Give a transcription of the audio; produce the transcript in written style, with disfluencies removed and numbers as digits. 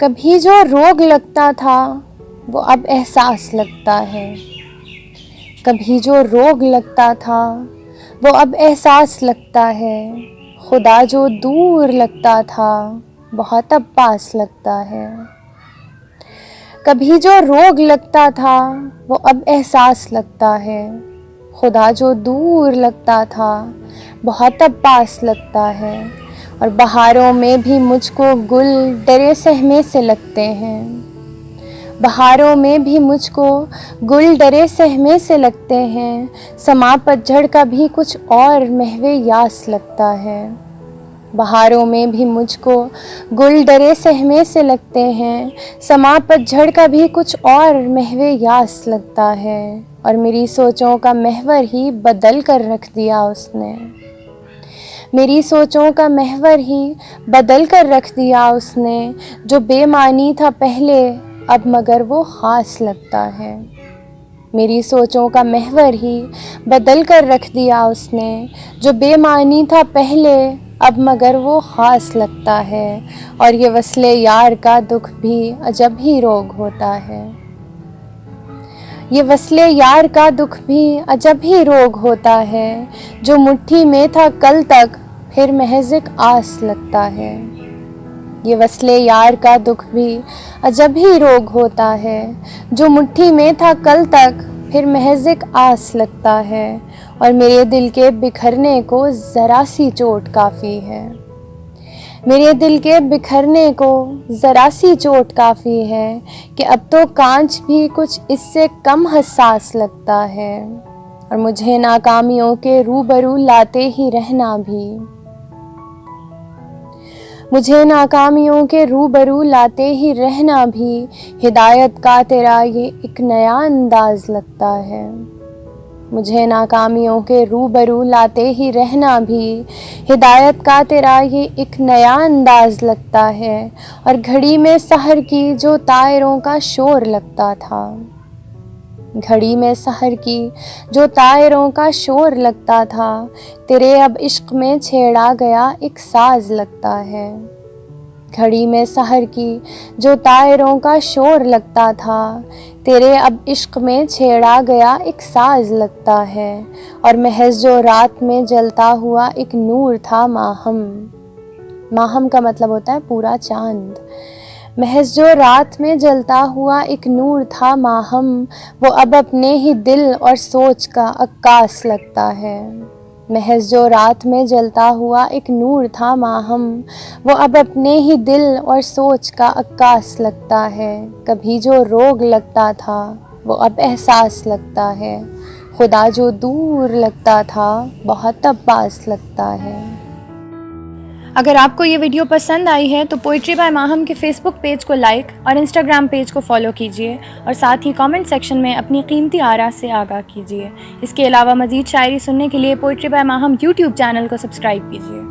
کبھی جو روگ لگتا تھا وہ اب احساس لگتا ہے، کبھی جو روگ لگتا تھا وہ اب احساس لگتا ہے، خدا جو دور لگتا تھا بہت اب پاس لگتا ہے۔ کبھی جو روگ لگتا تھا وہ اب احساس لگتا ہے، خدا جو دور لگتا تھا بہت اب پاس لگتا ہے۔ اور بہاروں میں بھی مجھ کو گل ڈرے سہمے سے لگتے ہیں، بہاروں میں بھی مجھ کو گل ڈرے سہمے سے لگتے ہیں، سما پتجھڑ کا بھی کچھ اور محو یاس لگتا ہے۔ بہاروں میں بھی مجھ کو گل ڈرے سہمے سے لگتے ہیں، سما پتجھڑ کا بھی کچھ اور محو یاس لگتا ہے۔ اور میری سوچوں کا محور ہی بدل کر رکھ دیا اس نے، میری سوچوں کا محور ہی بدل کر رکھ دیا اس نے، جو بے معنی تھا پہلے اب مگر وہ خاص لگتا ہے۔ میری سوچوں کا محور ہی بدل کر رکھ دیا اس نے، جو بے معنی تھا پہلے اب مگر وہ خاص لگتا ہے۔ اور یہ وصل یار کا دکھ بھی عجب ہی روگ ہوتا ہے، یہ وصل یار کا دکھ بھی عجب ہی روگ ہوتا ہے، جو مٹھی میں تھا کل تک پھر محض ایک آس لگتا ہے۔ یہ وصل یار کا دکھ بھی عجب ہی روگ ہوتا ہے، جو مٹھی میں تھا کل تک پھر محض ایک آس لگتا ہے۔ اور میرے دل کے بکھرنے کو ذرا سی چوٹ کافی ہے، میرے دل کے بکھرنے کو ذرا سی چوٹ کافی ہے، کہ اب تو کانچ بھی کچھ اس سے کم حساس لگتا ہے۔ اور مجھے ناکامیوں کے روبرو لاتے ہی رہنا بھی، مجھے ناکامیوں کے روبرو لاتے ہی رہنا بھی، ہدایت کا تیرا یہ ایک نیا انداز لگتا ہے۔ مجھے ناکامیوں کے روبرو لاتے ہی رہنا بھی، ہدایت کا تیرا یہ ایک نیا انداز لگتا ہے۔ اور گھڑی میں سحر کی جو طائروں کا شور لگتا تھا، گھڑی میں سحر کی جو طائروں کا شور لگتا تھا، تیرے اب عشق میں چھیڑا گیا ایک ساز لگتا ہے۔ گھڑی میں سحر کی جو طائروں کا شور لگتا تھا، تیرے اب عشق میں چھیڑا گیا ایک ساز لگتا ہے۔ اور محض جو رات میں جلتا ہوا ایک نور تھا ماہم، ماہم کا مطلب ہوتا ہے پورا چاند، محض جو رات میں جلتا ہوا ایک نور تھا ماہم، وہ اب اپنے ہی دل اور سوچ کا عکاس لگتا ہے۔ محض جو رات میں جلتا ہوا ایک نور تھا ماہم، وہ اب اپنے ہی دل اور سوچ کا عکاس لگتا ہے۔ کبھی جو روگ لگتا تھا وہ اب احساس لگتا ہے، خدا جو دور لگتا تھا بہت اب پاس لگتا ہے۔ اگر آپ کو یہ ویڈیو پسند آئی ہے تو پوئٹری بائی ماہم کے فیس بک پیج کو لائک اور انسٹاگرام پیج کو فالو کیجیے، اور ساتھ ہی کامنٹ سیکشن میں اپنی قیمتی آراء سے آگاہ کیجیے۔ اس کے علاوہ مزید شاعری سننے کے لیے poetry by Mahim YouTube channel کو سبسکرائب کیجیے۔